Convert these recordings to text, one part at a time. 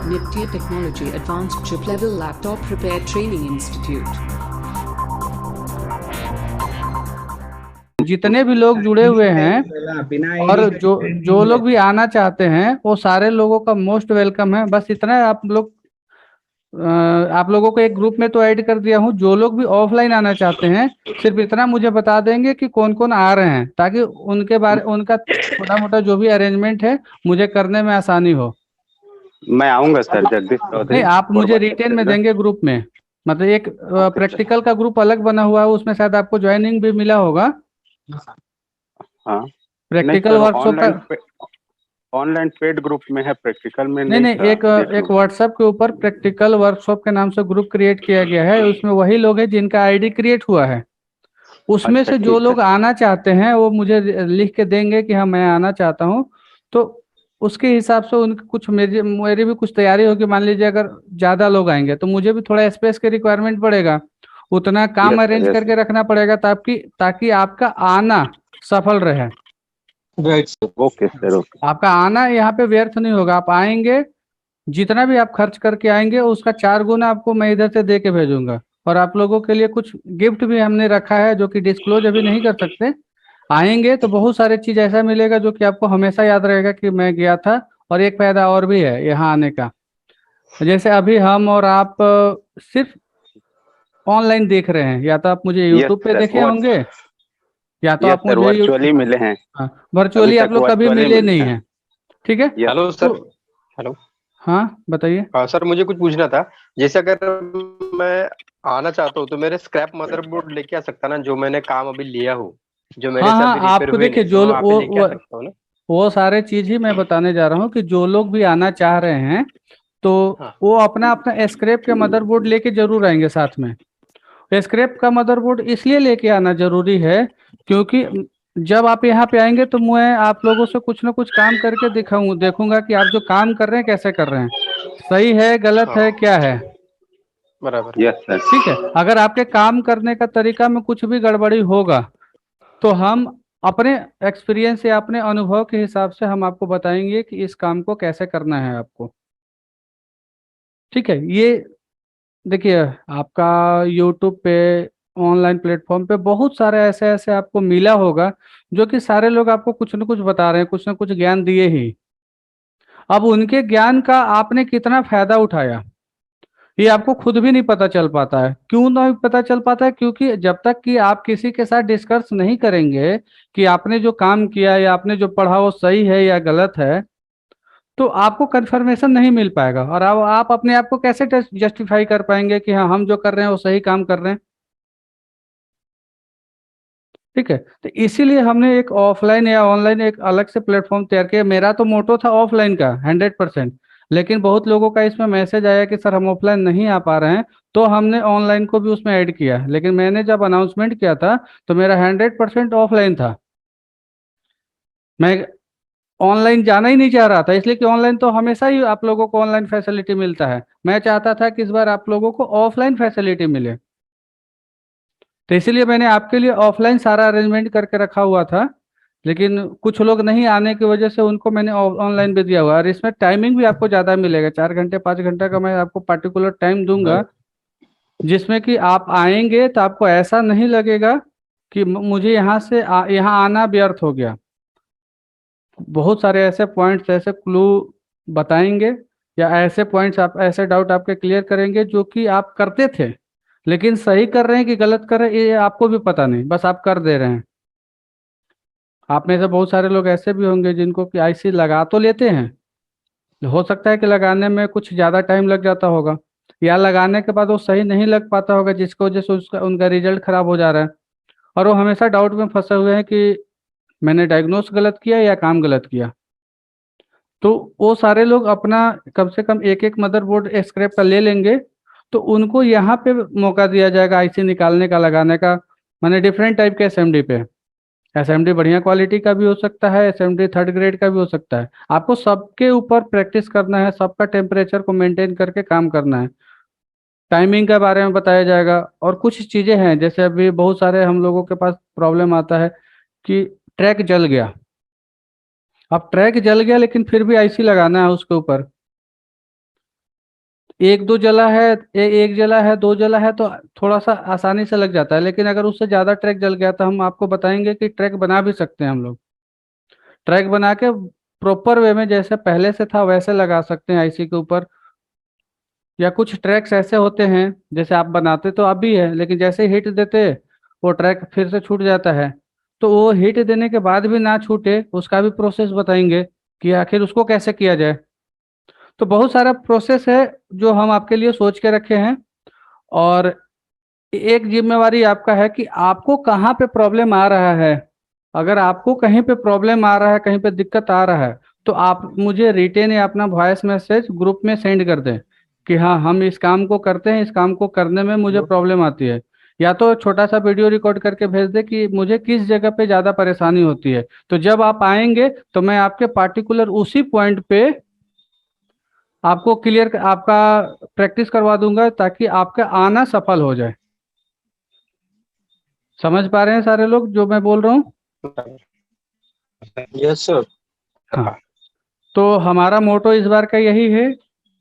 Nitya Technology Advanced Chip Level Laptop Repair Training Institute. जितने भी लोग जुड़े हुए हैं बिना और आईडी जो जो लोग भी आना चाहते हैं वो सारे लोगों का मोस्ट वेलकम है। बस इतना है, आप लोगों को एक ग्रुप में तो ऐड कर दिया हूँ। जो लोग भी ऑफलाइन आना चाहते हैं सिर्फ इतना मुझे बता देंगे कि कौन कौन आ रहे हैं, ताकि उनका छोटा मोटा जो भी अरेंजमेंट है मुझे करने में आसानी हो। मैं आऊंगा सर, जगदीश चौधरी। नहीं, आप मुझे कोरबा रिटेन में सेक्टर देंगे ग्रुप में। मतलब एक प्रैक्टिकल का ग्रुप अलग बना हुआ है, उसमें शायद आपको ज्वाइनिंग भी मिला होगा। हाँ, नहीं प्रैक्टिकल सर, वर्कशॉप का ऑनलाइन पेड ग्रुप में है, प्रैक्टिकल में नहीं नहीं नहीं, था। एक देख एक लूँ। व्हाट्सएप के ऊपर प्रैक्टिकल वर्कशॉप के नाम से ग्रुप क्रिएट किया गया है। उसमें वही लोग हैं जिनका आईडी क्रिएट हुआ है। उसमें अच्छा से जो ठीक है। लोग आना चाहते हैं वो मुझे लिख के देंगे कि हाँ मैं आना चाहता हूँ। तो उसके हिसाब से उनकी कुछ मेरी मेरी भी कुछ तैयारी होगी। मान लीजिए अगर ज़्यादा लोग आएंगे तो मुझे भी थोड़ा स्पेस की रिक्वायरमेंट पड़ेगा, उतना काम यस सर, अरेंज यस करके रखना पड़ेगा ताकि ताकि आपका आना सफल रहे। Right. Sir. Okay sir, okay. आपका आना यहाँ पे व्यर्थ नहीं होगा। आप आएंगे, जितना भी आप खर्च करके आएंगे उसका 4 गुना आपको मैं इधर से दे के भेजूंगा। और आप लोगों के लिए कुछ गिफ्ट भी हमने रखा है जो कि डिस्क्लोज अभी नहीं कर सकते। आएंगे तो बहुत सारे चीज ऐसा मिलेगा जो कि आपको हमेशा याद रहेगा कि मैं गया था। और एक फायदा और भी है यहाँ आने का। जैसे अभी हम और आप सिर्फ ऑनलाइन देख रहे हैं, या तो आप मुझे यस यूट्यूब पे सर, देखे होंगे या तो यस आप सर, मुझे वर्चुअली मिले हैं। अभी वर्चुअली आप तक लोग कभी वर्चुअली मिले मिले नहीं हैं। हैं। ठीक है। यस। हेलो तो सर। हेलो। हाँ बताइए। हाँ सर, मुझे कुछ पूछना था। जैसे अगर मैं आना चाहता हूँ तो मेरे स्क्रैप मदरबोर्ड लेके आ सकता ना, जो मैंने काम अभी लिया हो, जो मेरे हाँ से हाँ, अभी रिपेयर आपको हुए देखिए नहीं, तो जो मैं वहाँ पे लेके आ सकता हूँ ना? वो सारे चीज ही मैं बताने जा रहा हूँ कि जो लोग भी आना चाह रहे हैं तो हाँ। वो अपना अपना स्क्रैप के मदरबोर्ड लेके जरूर आएंगे साथ में। स्क्रैप का मदरबोर्ड इसलिए लेके आना जरूरी है क्योंकि जब आप यहाँ पे आएंगे तो मैं आप लोगों से कुछ ना कुछ काम करके देखूंगा कि आप जो काम कर रहे हैं कैसे कर रहे हैं, सही है गलत हाँ, है क्या है। बराबर। Yes sir. ठीक है। अगर आपके काम करने का तरीका में कुछ भी गड़बड़ी होगा तो हम अपने एक्सपीरियंस या अपने अनुभव के हिसाब से हम आपको बताएंगे कि इस काम को कैसे करना है आपको। ठीक है। ये देखिए, आपका यूट्यूब पे ऑनलाइन प्लेटफॉर्म पे बहुत सारे ऐसे ऐसे आपको मिला होगा जो कि सारे लोग आपको कुछ न कुछ बता रहे हैं, कुछ न कुछ ज्ञान दिए ही। अब उनके ज्ञान का आपने कितना फायदा उठाया ये आपको खुद भी नहीं पता चल पाता है। क्यों नहीं पता चल पाता है? क्योंकि जब तक कि आप किसी के साथ डिस्कस नहीं करेंगे कि आपने जो काम किया या आपने जो पढ़ा वो सही है या गलत है, तो आपको कंफर्मेशन नहीं मिल पाएगा। और अब आप अपने आप को कैसे जस्टिफाई कर पाएंगे कि हाँ हम जो कर रहे हैं वो सही काम कर रहे हैं। ठीक है। तो इसीलिए हमने एक ऑफलाइन या ऑनलाइन एक अलग से प्लेटफॉर्म तैयार किया। मेरा तो मोटो था ऑफलाइन का 100%, लेकिन बहुत लोगों का इसमें मैसेज आया कि सर हम ऑफलाइन नहीं आ पा रहे हैं, तो हमने ऑनलाइन को भी उसमें ऐड किया। लेकिन मैंने जब अनाउंसमेंट किया था तो मेरा 100% ऑफलाइन था। मैं ऑनलाइन जाना ही नहीं चाह रहा था, इसलिए कि ऑनलाइन तो हमेशा ही आप लोगों को ऑनलाइन फैसिलिटी मिलता है। मैं चाहता था कि इस बार आप लोगों को ऑफलाइन फैसिलिटी मिले, तो इसीलिए मैंने आपके लिए ऑफलाइन सारा अरेंजमेंट करके रखा हुआ था। लेकिन कुछ लोग नहीं आने की वजह से उनको मैंने ऑनलाइन भी दिया हुआ है। और इसमें टाइमिंग भी आपको ज़्यादा मिलेगा, 4 घंटे 5 घंटे का मैं आपको पर्टिकुलर टाइम दूंगा, जिसमें कि आप आएंगे तो आपको ऐसा नहीं लगेगा कि मुझे यहाँ आना व्यर्थ हो गया। बहुत सारे ऐसे पॉइंट्स, ऐसे क्लू बताएंगे, या ऐसे पॉइंट्स आप ऐसे डाउट आपके क्लियर करेंगे जो कि आप करते थे लेकिन सही कर रहे हैं कि गलत कर रहे हैं ये आपको भी पता नहीं, बस आप कर दे रहे हैं। आप में से बहुत सारे लोग ऐसे भी होंगे जिनको कि आईसी लगा तो लेते हैं, हो सकता है कि लगाने में कुछ ज़्यादा टाइम लग जाता होगा, या लगाने के बाद वो सही नहीं लग पाता होगा जिसकी वजह से उसका उनका रिजल्ट खराब हो जा रहा है। और वो हमेशा डाउट में फंसे हुए हैं कि मैंने डायग्नोस गलत किया या काम गलत किया। तो वो सारे लोग अपना कम से कम एक एक मदरबोर्ड स्क्रैप का ले लेंगे, तो उनको यहाँ पे मौका दिया जाएगा आईसी निकालने का, लगाने का। मैंने डिफरेंट टाइप के एसएमडी पे, एसएमडी बढ़िया क्वालिटी का भी हो सकता है, एसएमडी थर्ड ग्रेड का भी हो सकता है। आपको सबके ऊपर प्रैक्टिस करना है, सबका टेम्परेचर को मेंटेन करके काम करना है। टाइमिंग के बारे में बताया जाएगा। और कुछ चीज़ें हैं, जैसे अभी बहुत सारे हम लोगों के पास प्रॉब्लम आता है कि ट्रैक जल गया। अब ट्रैक जल गया लेकिन फिर भी आईसी लगाना है उसके ऊपर, एक दो जला है, एक जला है, दो जला है तो थोड़ा सा आसानी से लग जाता है, लेकिन अगर उससे ज्यादा ट्रैक जल गया तो हम आपको बताएंगे कि ट्रैक बना भी सकते हैं हम लोग। ट्रैक बना के प्रॉपर वे में जैसे पहले से था वैसे लगा सकते हैं आईसी के ऊपर। या कुछ ट्रैक्स ऐसे होते हैं, जैसे आप बनाते तो आप भी है, लेकिन जैसे हिट देते वो ट्रैक फिर से छूट जाता है। तो वो हिट देने के बाद भी ना छूटे उसका भी प्रोसेस बताएंगे कि आखिर उसको कैसे किया जाए। तो बहुत सारा प्रोसेस है जो हम आपके लिए सोच के रखे हैं। और एक जिम्मेवारी आपका है कि आपको कहाँ पे प्रॉब्लम आ रहा है। अगर आपको कहीं पे प्रॉब्लम आ रहा है, कहीं पे दिक्कत आ रहा है, तो आप मुझे रिटेन या अपना वॉइस मैसेज ग्रुप में सेंड कर दें कि हाँ हम इस काम को करते हैं, इस काम को करने में मुझे प्रॉब्लम आती है। या तो छोटा सा वीडियो रिकॉर्ड करके भेज दे कि मुझे किस जगह पे ज़्यादा परेशानी होती है। तो जब आप आएंगे तो मैं आपके पार्टिकुलर उसी पॉइंट पे आपको क्लियर आपका प्रैक्टिस करवा दूंगा, ताकि आपका आना सफल हो जाए। समझ पा रहे हैं सारे लोग जो मैं बोल रहा हूँ? Yes sir. हाँ। तो हमारा मोटो इस बार का यही है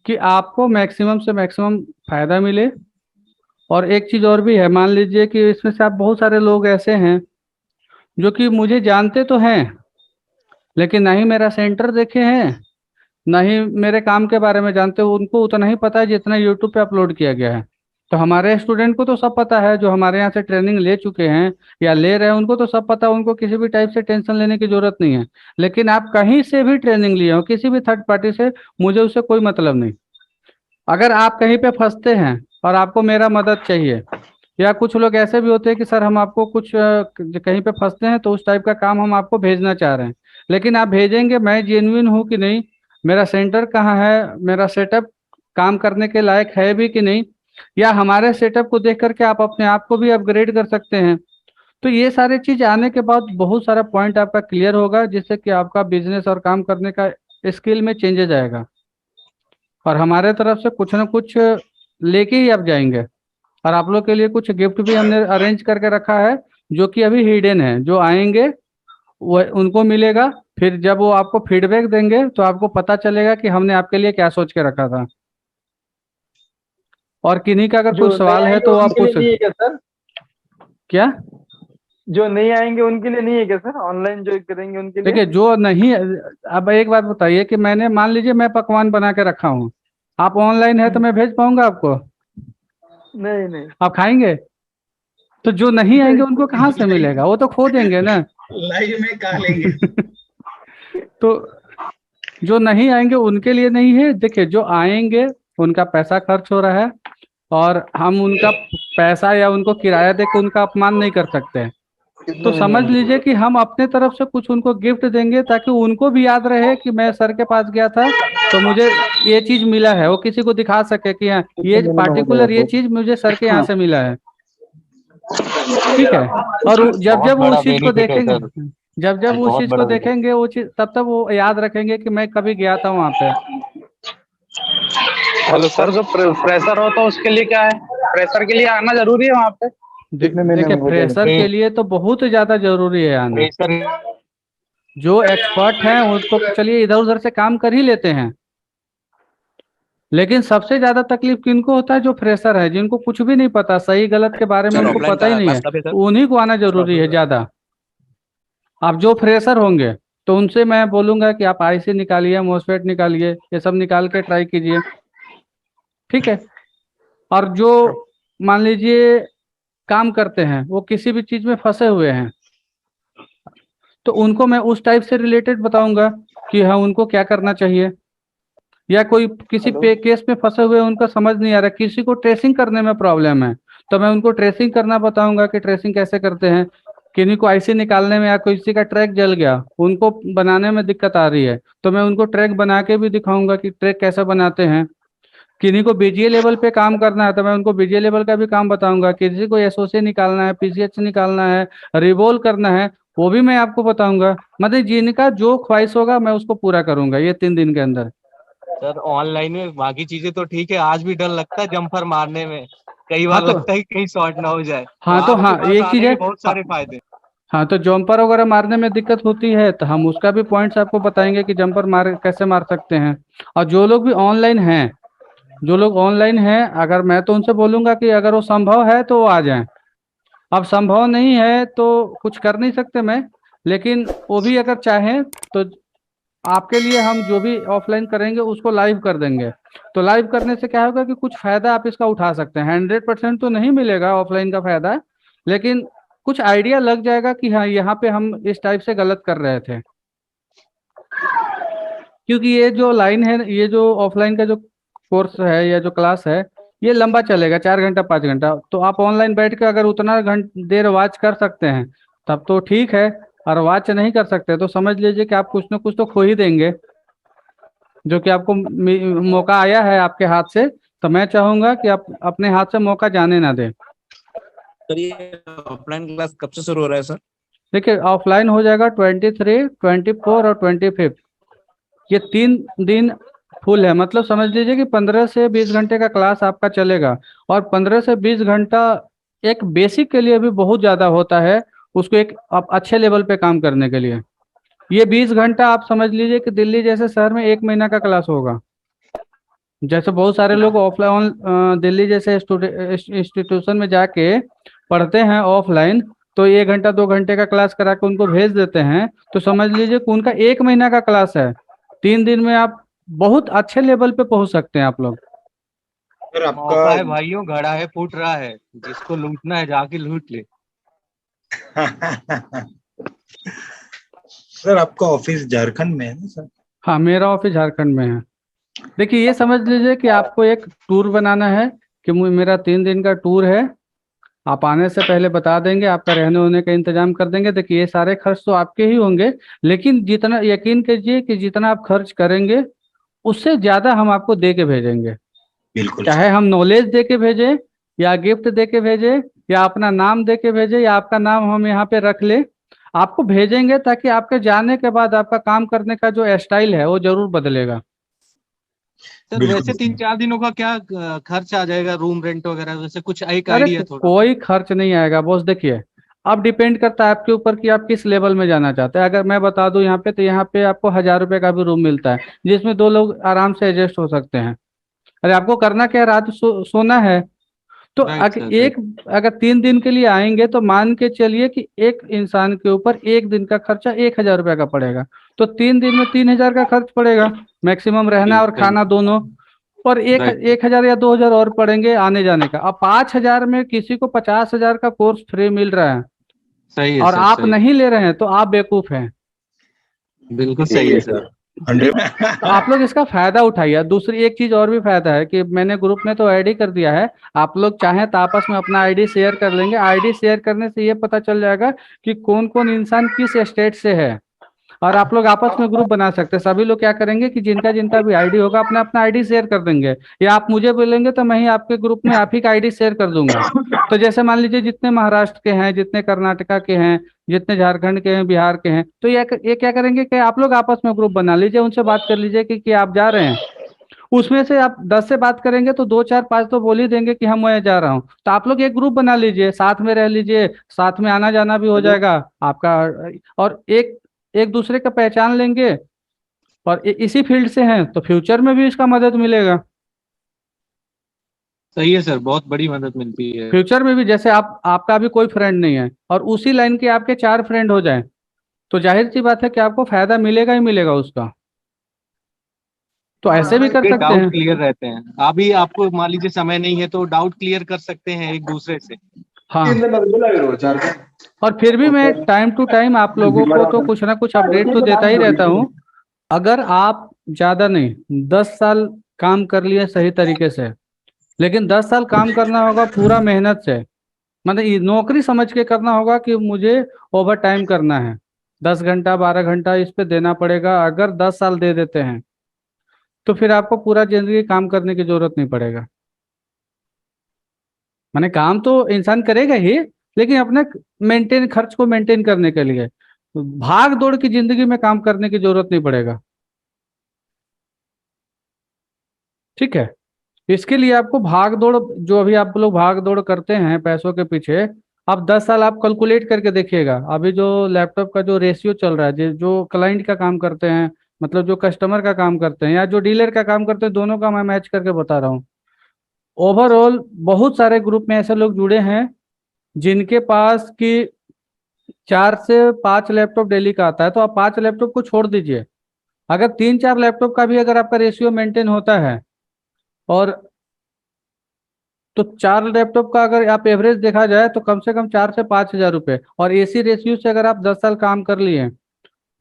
कि आपको मैक्सिमम से मैक्सिमम फायदा मिले। और एक चीज़ और भी है, मान लीजिए कि इसमें से आप बहुत सारे लोग ऐसे हैं जो कि मुझे जानते तो हैं, लेकिन ना ही मेरा सेंटर देखे हैं, ना ही मेरे काम के बारे में जानते हो। उनको उतना ही पता है जितना यूट्यूब पे अपलोड किया गया है। तो हमारे स्टूडेंट को तो सब पता है, जो हमारे यहाँ से ट्रेनिंग ले चुके हैं या ले रहे हैं उनको तो सब पता है, उनको किसी भी टाइप से टेंशन लेने की जरूरत नहीं है। लेकिन आप कहीं से भी ट्रेनिंग लिए हो, किसी भी थर्ड पार्टी से, मुझे उससे कोई मतलब नहीं। अगर आप कहीं पे फंसते हैं और आपको मेरा मदद चाहिए, या कुछ लोग ऐसे भी होते हैं कि सर हम आपको कुछ कहीं पे फंसते हैं तो उस टाइप का काम हम आपको भेजना चाह रहे हैं, लेकिन आप भेजेंगे मैं जेन्युइन हूँ कि नहीं, मेरा सेंटर कहाँ है, मेरा सेटअप काम करने के लायक है भी कि नहीं, या हमारे सेटअप को देख करके आप अपने आप को भी अपग्रेड कर सकते हैं। तो ये सारी चीज आने के बाद बहुत सारा पॉइंट आपका क्लियर होगा, जिससे कि आपका बिजनेस और काम करने का स्किल में चेंजेस आएगा। और हमारे तरफ से कुछ ना कुछ लेके ही आप जाएंगे। और आप लोग के लिए कुछ गिफ्ट भी हमने अरेंज करके रखा है, जो कि अभी हिडन है। जो आएंगे वो उनको मिलेगा। फिर जब वो आपको फीडबैक देंगे तो आपको पता चलेगा कि हमने आपके लिए क्या सोच के रखा था। और किन्हीं का अगर जो कोई नए सवाल है आएंगे तो आप उनके लिए पूछ नहीं सकते। है क्या सर? क्या? जो नहीं आएंगे उनके लिए नहीं है क्या सर? ऑनलाइन जो करेंगे उनके लिए? देखिए जो नहीं, अब एक बात बताइए कि मैंने मान लीजिए मैं पकवान बना के रखा हूँ, आप ऑनलाइन है तो मैं भेज पाऊंगा आपको? नहीं नहीं। आप खाएंगे? तो जो नहीं आएंगे उनको कहाँ से मिलेगा, वो तो खो देंगे ना। लाइव में खा लेंगे। तो जो नहीं आएंगे उनके लिए नहीं है। देखिए जो आएंगे उनका पैसा खर्च हो रहा है, और हम उनका पैसा या उनको किराया देकर उनका अपमान नहीं कर सकते हैं। तो समझ लीजिए कि हम अपने तरफ से कुछ उनको गिफ्ट देंगे, ताकि उनको भी याद रहे कि मैं सर के पास गया था तो मुझे ये चीज मिला है। वो किसी को दिखा सके कि हाँ ये पार्टिकुलर ये चीज मुझे सर के यहाँ से मिला है। ठीक है। और जब जब बहुत वो बड़ा उस चीज को बेनिफिट है देखेंगे, सर। जब जब उस बहुत चीज को बड़ा बेनिफिट। देखेंगे वो चीज, तब तब वो याद रखेंगे कि मैं कभी गया था वहां पे। हेलो सर, जो प्रेशर हो तो उसके लिए क्या है? प्रेशर के लिए आना जरूरी है वहाँ पे? देखिए फ्रेशर के लिए तो बहुत ज्यादा जरूरी है आना। प्रेशर जो एक्सपर्ट हैं वो तो चलिए इधर उधर से काम कर ही लेते हैं, लेकिन सबसे ज्यादा तकलीफ किनको होता है? जो फ्रेशर है, जिनको कुछ भी नहीं पता, सही गलत के बारे में सर उनको ऑफलाइन पता ही का नहीं क्लास है, कब है सर? उन्हीं को आना जरूरी है ज्यादा। आप जो फ्रेशर होंगे तो उनसे मैं बोलूंगा कि आप आईसी निकालिए, मोसफेट निकालिए, ये सब निकाल के ट्राई कीजिए। ठीक है। और जो मान लीजिए काम करते हैं, वो किसी भी चीज में फंसे हुए हैं, तो उनको मैं उस टाइप से रिलेटेड बताऊंगा कि हाँ उनको क्या करना चाहिए। या कोई किसी पे केस में फंसे हुए हैं, उनका समझ नहीं आ रहा, किसी को ट्रेसिंग करने में प्रॉब्लम है, तो मैं उनको ट्रेसिंग करना बताऊंगा कि ट्रेसिंग कैसे करते हैं। किन्हीं को आईसी निकालने में या किसी का ट्रैक जल गया, उनको बनाने में दिक्कत आ रही है, तो मैं उनको ट्रैक बना के भी दिखाऊंगा कि ट्रैक कैसे बनाते हैं। किन्हीं को बीजीए लेवल पे काम करना है तो मैं उनको बीजीए लेवल का भी काम बताऊंगा। किसी को एसओसी निकालना है, पीसीएच निकालना है, रिवोल्व करना है, वो भी मैं आपको बताऊंगा। मतलब जिनका जो ख्वाहिश होगा मैं उसको पूरा करूंगा ये 3 दिन के अंदर। सर ऑनलाइन में बाकी चीजें तो ठीक है, आज भी डर लगता है जंपर मारने में। कई हाँ बार तो लगता है कि कहीं शॉर्ट ना हो जाए, तो हाँ तो आपके हाँ पास एक चीज आने है। के बहुत हाँ, सारे फायदे हैं। हाँ तो जंपर वगैरह मारने में दिक्कत होती है तो हम उसका भी पॉइंट्स आपको बताएंगे कि जंपर मार कैसे मार सकते हैं। और जो लोग भी ऑनलाइन हैं जो लोग ऑनलाइन हैं, अगर मैं तो उनसे बोलूंगा कि अगर वो संभव है तो वो आ जाएं। अब संभव नहीं है तो कुछ कर नहीं सकते मैं, लेकिन वो भी अगर चाहें तो आपके लिए हम जो भी ऑफलाइन करेंगे उसको लाइव कर देंगे। तो लाइव करने से क्या होगा कि कुछ फायदा आप इसका उठा सकते हैं। 100% तो नहीं मिलेगा ऑफलाइन का फायदा, लेकिन कुछ आइडिया लग जाएगा कि हाँ यहाँ पे हम इस टाइप से गलत कर रहे थे। क्योंकि ये जो लाइन है, ये जो ऑफलाइन का जो कोर्स है या जो क्लास है, ये लंबा चलेगा, 4 घंटा 5 घंटा। तो आप ऑनलाइन बैठ के अगर उतना देर वॉच कर सकते हैं तब तो ठीक है, और वॉच नहीं कर सकते तो समझ लीजिए कि आप कुछ ना कुछ तो खो ही देंगे, जो कि आपको मौका आया है आपके हाथ से। तो मैं चाहूंगा कि आप अपने हाथ से मौका जाने ना दें। सर ये ऑफलाइन क्लास कब से शुरू हो रहा है सर? देखिए, ऑफलाइन हो जाएगा 23, 24 और 25। ये 3 दिन फुल है, मतलब समझ लीजिए कि 15 से 20 घंटे का क्लास आपका चलेगा। और 15 से 20 घंटा एक बेसिक के लिए भी बहुत ज़्यादा होता है, उसको एक आप अच्छे लेवल पे काम करने के लिए। ये 20 घंटा आप समझ लीजिए कि दिल्ली जैसे शहर में 1 महीना का क्लास होगा। जैसे बहुत सारे लोग ऑफलाइन दिल्ली जैसे इंस्टीट्यूशन में जाके पढ़ते हैं ऑफलाइन, तो 1 घंटा 2 घंटे का क्लास करा के उनको भेज देते हैं। तो समझ लीजिए कि उनका 1 महीना का क्लास है, 3 दिन में आप बहुत अच्छे लेवल पे पहुंच सकते हैं आप लोग। सर मौका है भाइयों, घड़ा है फूट रहा है, जिसको लूटना है जाके लूट ले। सर आपका ऑफिस झारखंड में है ना सर? हाँ, मेरा ऑफिस झारखंड में है। देखिए, ये समझ लीजिए कि आपको एक टूर बनाना है कि मेरा 3 दिन का टूर है। आप आने से पहले बता देंगे, आपका रहने होने का इंतजाम कर देंगे। देखिए, ये सारे खर्च तो आपके ही होंगे, लेकिन जितना यकीन कीजिए कि जितना आप खर्च करेंगे उससे ज़्यादा हम आपको दे के भेजेंगे। बिल्कुल चाहे हम नॉलेज दे के भेजें, या गिफ्ट दे के भेजें, या अपना नाम दे के भेजें, या आपका नाम हम यहाँ पे रख ले, आपको भेजेंगे ताकि आपके जाने के बाद आपका काम करने का जो स्टाइल है वो जरूर बदलेगा। सर बिल्कुल। वैसे 3-4 दिनों का क्या खर्च आ जाएगा, रूम रेंट वगैरह, वैसे कुछ एक अरे आइडिया थोड़ा। कोई खर्च नहीं आएगा बॉस। देखिए, अब डिपेंड करता है आपके ऊपर कि आप किस लेवल में जाना चाहते हैं। अगर मैं बता दूं यहाँ पे, तो यहाँ पे आपको 1000 रुपये का भी रूम मिलता है, जिसमें 2 लोग आराम से एडजस्ट हो सकते हैं। अरे आपको करना क्या है, रात सोना है। तो राइट सर, राइट। अगर 3 दिन के लिए आएंगे तो मान के चलिए कि एक इंसान के ऊपर एक दिन का खर्चा 1000 रुपये का पड़ेगा। तो 3 दिन में 3000 का खर्च पड़ेगा, मैक्सिमम रहना और खाना दोनों। और एक राइट। 1000 या 2000 और पड़ेंगे आने जाने का। अब 5000 में किसी को 50,000 का कोर्स फ्री मिल रहा है सही है और सर, आप सही। नहीं ले रहे हैं, तो आप बेवकूफ हैं। बिल्कुल सही है सर। 100। तो आप लोग इसका फायदा उठाइए। दूसरी एक चीज और भी फायदा है कि मैंने ग्रुप में तो आईडी कर दिया है, आप लोग चाहें तो आपस में अपना आईडी शेयर कर लेंगे। आईडी शेयर करने से ये पता चल जाएगा कि कौन कौन इंसान किस स्टेट से है, और आप लोग आपस में ग्रुप बना सकते हैं। सभी लोग क्या करेंगे कि जिनका जिनका भी आईडी होगा अपना अपना आईडी शेयर कर देंगे, या आप मुझे बोलेंगे तो मैं ही आपके ग्रुप में आप ही का आईडी शेयर कर दूंगा। तो जैसे मान लीजिए जितने महाराष्ट्र के हैं, जितने कर्नाटका के हैं, जितने झारखंड के हैं, बिहार के हैं, तो ये क्या करेंगे कि आप लोग आपस में ग्रुप बना लीजिए, उनसे बात कर लीजिए कि आप जा रहे हैं। उसमें से आप 10 से बात करेंगे तो 2 4 5 तो बोल ही देंगे कि हम वहीं जा रहा हूँ। तो आप लोग एक ग्रुप बना लीजिए, साथ में रह लीजिए, साथ में आना जाना भी हो जाएगा आपका। और एक एक दूसरे का पहचान लेंगे, और इसी फील्ड से हैं तो फ्यूचर में भी इसका मदद मिलेगा। सही है सर, बहुत बड़ी मदद मिलती है। फ्यूचर में भी जैसे आपका भी कोई फ्रेंड नहीं है और उसी लाइन के आपके 4 फ्रेंड हो जाएं, तो जाहिर सी बात है कि आपको फायदा मिलेगा ही मिलेगा उसका। तो ऐसे भी कर सकते डाउट हैं। क्लियर रहते हैं। अभी आपको मान लीजिए समय नहीं है तो डाउट क्लियर कर सकते हैं एक दूसरे से। हाँ, और फिर भी मैं टाइम टू टाइम आप लोगों को तो कुछ ना कुछ अपडेट तो देता ही रहता हूँ। अगर आप ज्यादा नहीं 10 साल काम कर लिए सही तरीके से, लेकिन 10 साल काम करना होगा पूरा मेहनत से, मतलब ये नौकरी समझ के करना होगा कि मुझे ओवर टाइम करना है, 10 घंटा 12 घंटा इस पे देना पड़ेगा। अगर 10 साल दे देते हैं तो फिर आपको पूरा जिंदगी काम करने की जरूरत नहीं पड़ेगा। माने काम तो इंसान करेगा ही, लेकिन अपने खर्च को मेंटेन करने के लिए भाग दौड़ की जिंदगी में काम करने की जरूरत नहीं पड़ेगा। ठीक है, इसके लिए आपको भाग दौड़, जो अभी आप लोग भाग दौड़ करते हैं पैसों के पीछे, आप 10 साल आप कैलकुलेट करके देखिएगा। अभी जो लैपटॉप का जो रेशियो चल रहा है, जो क्लाइंट का काम करते हैं, मतलब जो कस्टमर का काम करते हैं या जो डीलर का काम करते हैं, दोनों का मैं मैच करके बता रहा हूँ। ओवरऑल बहुत सारे ग्रुप में ऐसे लोग जुड़े हैं जिनके पास कि 4 से 5 लैपटॉप डेली का आता है, तो आप 5 लैपटॉप को छोड़ दीजिए। अगर 3-4 लैपटॉप का भी अगर आपका रेशियो मेंटेन होता है, और तो 4 लैपटॉप का अगर आप एवरेज देखा जाए तो कम से कम 4 से 5 हज़ार रुपये, और एसी रेशियो से अगर आप 10 साल काम कर लिए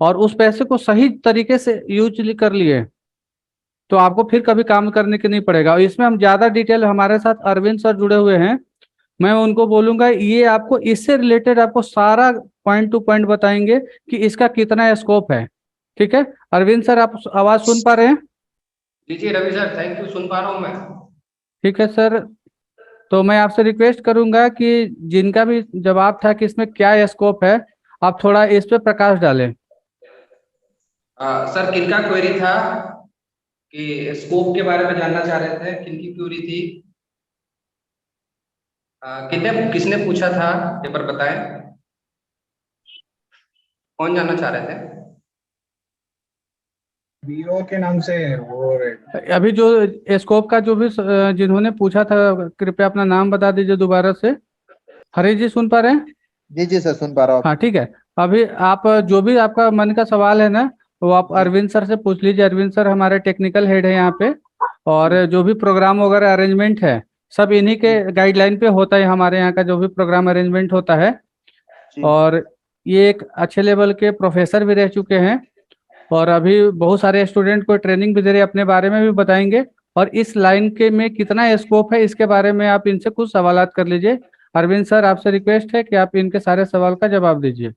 और उस पैसे को सही तरीके से यूज कर लिए, तो आपको फिर कभी काम करने की नहीं पड़ेगा। और इसमें हम ज़्यादा डिटेल, हमारे साथ अरविंद सर जुड़े हुए हैं, मैं उनको बोलूंगा ये आपको इससे रिलेटेड आपको सारा पॉइंट टू पॉइंट बताएंगे कि इसका कितना स्कोप है। ठीक है अरविंद सर, आप आवाज़ सुन पा रहे हैं? जी जी रवि सर, थैंक यू, सुन पा रहा हूँ मैं। ठीक है सर, तो मैं आपसे रिक्वेस्ट करूंगा कि जिनका भी जवाब था कि इसमें क्या स्कोप है, आप थोड़ा इस पे प्रकाश डालें। सर किनका क्वेरी था कि स्कोप के बारे में जानना चाह रहे थे, किनकी क्वेरी थी? किसने पूछा था, एक बार बताएं, कौन जानना चाह रहे थे? वीओ के नाम से वो अभी जो स्कोप का जो भी जिन्होंने पूछा था, कृपया अपना नाम बता दीजिए दोबारा से। हरीश जी सुन पा रहे हैं? जी जी सर, सुन पा रहा हूँ। हाँ ठीक है, अभी आप जो भी आपका मन का सवाल है ना, वो आप अरविंद सर से पूछ लीजिए। अरविंद सर हमारे टेक्निकल हेड है यहाँ पे, और जो भी प्रोग्राम वगैरह अरेंजमेंट है सब इन्हीं के गाइडलाइन पे होता है। हमारे यहाँ का जो भी प्रोग्राम अरेंजमेंट होता है, और ये एक अच्छे लेवल के प्रोफेसर भी रह चुके हैं, और अभी बहुत सारे स्टूडेंट को ट्रेनिंग भी दे रहे हैं, अपने बारे में भी बताएंगे, और इस लाइन के में कितना स्कोप है इसके बारे में आप इनसे कुछ सवालात कर लीजिए। अरविंद सर, आपसे रिक्वेस्ट है कि आप इनके सारे सवाल का जवाब दीजिए।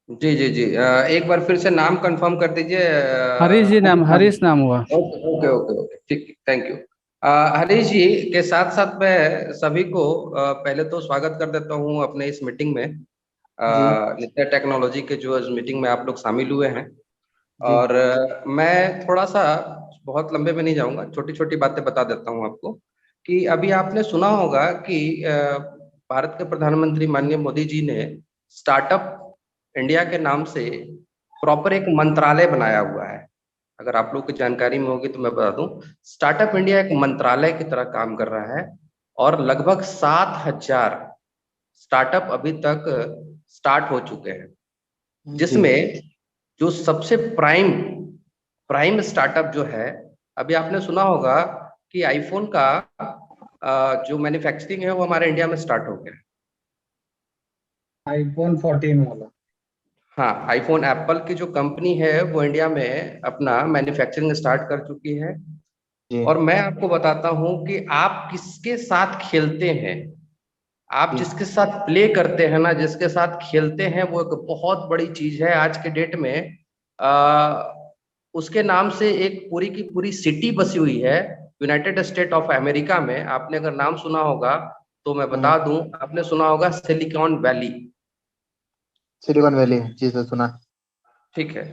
जी जी जी, एक बार फिर से नाम कंफर्म कर दीजिए। हरीश जी नाम, हरीश नाम हुआ। ओके ओके ओके ओके, ठीक, थैंक यू। हरीश जी के साथ साथ मैं सभी को पहले तो स्वागत कर देता हूँ अपने इस मीटिंग में। नित्य टेक्नोलॉजी के जो इस मीटिंग में आप लोग शामिल हुए हैं, और मैं थोड़ा सा बहुत लंबे में नहीं जाऊंगा, छोटी छोटी बातें बता देता हूँ आपको। कि अभी आपने सुना होगा कि भारत के प्रधानमंत्री माननीय मोदी जी ने स्टार्टअप इंडिया के नाम से प्रॉपर एक मंत्रालय बनाया हुआ है। अगर आप लोग की जानकारी में होगी तो मैं बता दूं, स्टार्टअप इंडिया एक मंत्रालय की तरह काम कर रहा है, और लगभग 7,000 स्टार्टअप अभी तक स्टार्ट हो चुके हैं, जिसमें जो सबसे प्राइम स्टार्टअप जो है, अभी आपने सुना होगा कि आईफोन का जो मैन्युफैक्चरिंग है वो हमारे इंडिया में स्टार्ट हो गया है। आईफोन 14 वाला। हाँ, आईफोन एप्पल की जो कंपनी है वो इंडिया में अपना मैन्युफैक्चरिंग स्टार्ट कर चुकी है। और मैं आपको बताता हूं कि आप किसके साथ खेलते हैं, आप जिसके साथ प्ले करते हैं ना, जिसके साथ खेलते हैं, वो एक बहुत बड़ी चीज है आज के डेट में। उसके नाम से एक पूरी की पूरी सिटी बसी हुई है यूनाइटेड स्टेट ऑफ अमेरिका में। आपने अगर नाम सुना होगा तो मैं बता दूं, आपने सुना होगा सिलिकॉन वैली। सिलिकॉन वैली, जी सर, सुना। ठीक है,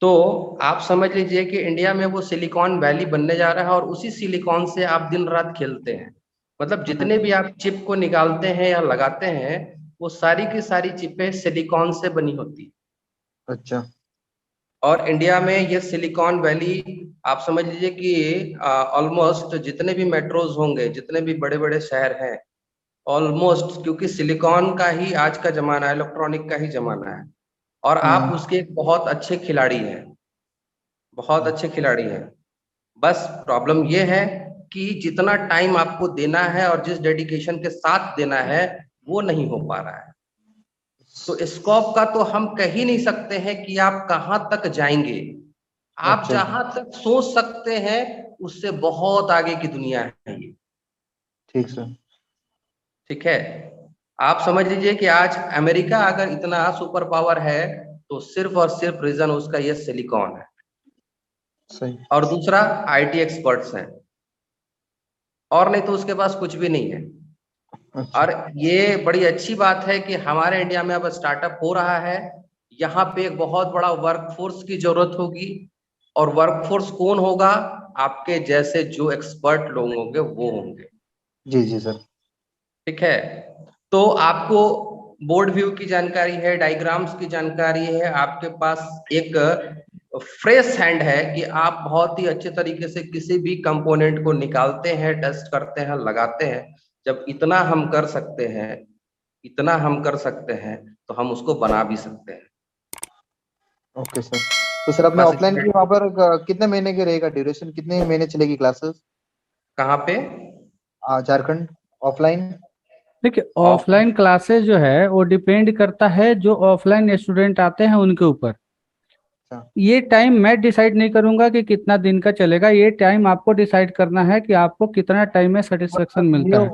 तो आप समझ लीजिए कि इंडिया में वो सिलिकॉन वैली बनने जा रहा है, और उसी सिलिकॉन से आप दिन रात खेलते हैं। मतलब जितने भी आप चिप को निकालते हैं या लगाते हैं, वो सारी की सारी चिपें सिलिकॉन से बनी होती है। अच्छा। और इंडिया में ये सिलिकॉन वैली, आप समझ लीजिए कि ऑलमोस्ट जितने भी मेट्रोज होंगे, जितने भी बड़े बड़े शहर हैं, ऑलमोस्ट, क्योंकि सिलिकॉन का ही आज का जमाना है, इलेक्ट्रॉनिक का ही जमाना है, और आप उसके बहुत अच्छे खिलाड़ी हैं, बहुत अच्छे खिलाड़ी हैं। बस प्रॉब्लम ये है कि जितना टाइम आपको देना है और जिस डेडिकेशन के साथ देना है, वो नहीं हो पा रहा है। तो स्कोप का तो हम कह ही नहीं सकते हैं कि आप कहाँ तक जाएंगे। आप जहां तक सोच सकते हैं उससे बहुत आगे की दुनिया है ये। ठीक सर। ठीक है, आप समझ लीजिए कि आज अमेरिका अगर इतना सुपर पावर है तो सिर्फ और सिर्फ रीजन उसका ये सिलिकॉन है। सही। और दूसरा आईटी एक्सपर्ट्स हैं, और नहीं तो उसके पास कुछ भी नहीं है। और ये बड़ी अच्छी बात है कि हमारे इंडिया में अब स्टार्टअप हो रहा है। यहाँ पे एक बहुत बड़ा वर्कफोर्स की जरूरत होगी, और वर्कफोर्स कौन होगा? आपके जैसे जो एक्सपर्ट लोग होंगे वो होंगे। जी जी सर। ठीक है, तो आपको बोर्ड व्यू की जानकारी है, डायग्राम्स की जानकारी है, आपके पास एक फ्रेश हैंड है कि आप बहुत ही अच्छे तरीके से किसी भी कंपोनेंट को निकालते हैं, टेस्ट करते हैं, लगाते हैं। जब इतना हम कर सकते हैं, इतना हम कर सकते हैं, तो हम उसको बना भी सकते हैं। Okay sir. तो सर अपने बस ऑफलाइन की वहाँ पर कितने महीने के रहेगा ड्यूरेशन, कितने महीने चलेगी क्लासेस? कहाँ पे? झारखंड ऑफलाइन। देखिए ऑफलाइन क्लासेस जो है वो डिपेंड करता है जो ऑफलाइन स्टूडेंट आते हैं उनके ऊपर। ये टाइम मैं डिसाइड नहीं करूंगा कि कितना दिन का चलेगा, ये टाइम आपको डिसाइड करना है कि आपको कितना टाइम में सेटिस्फेक्शन मिलता है।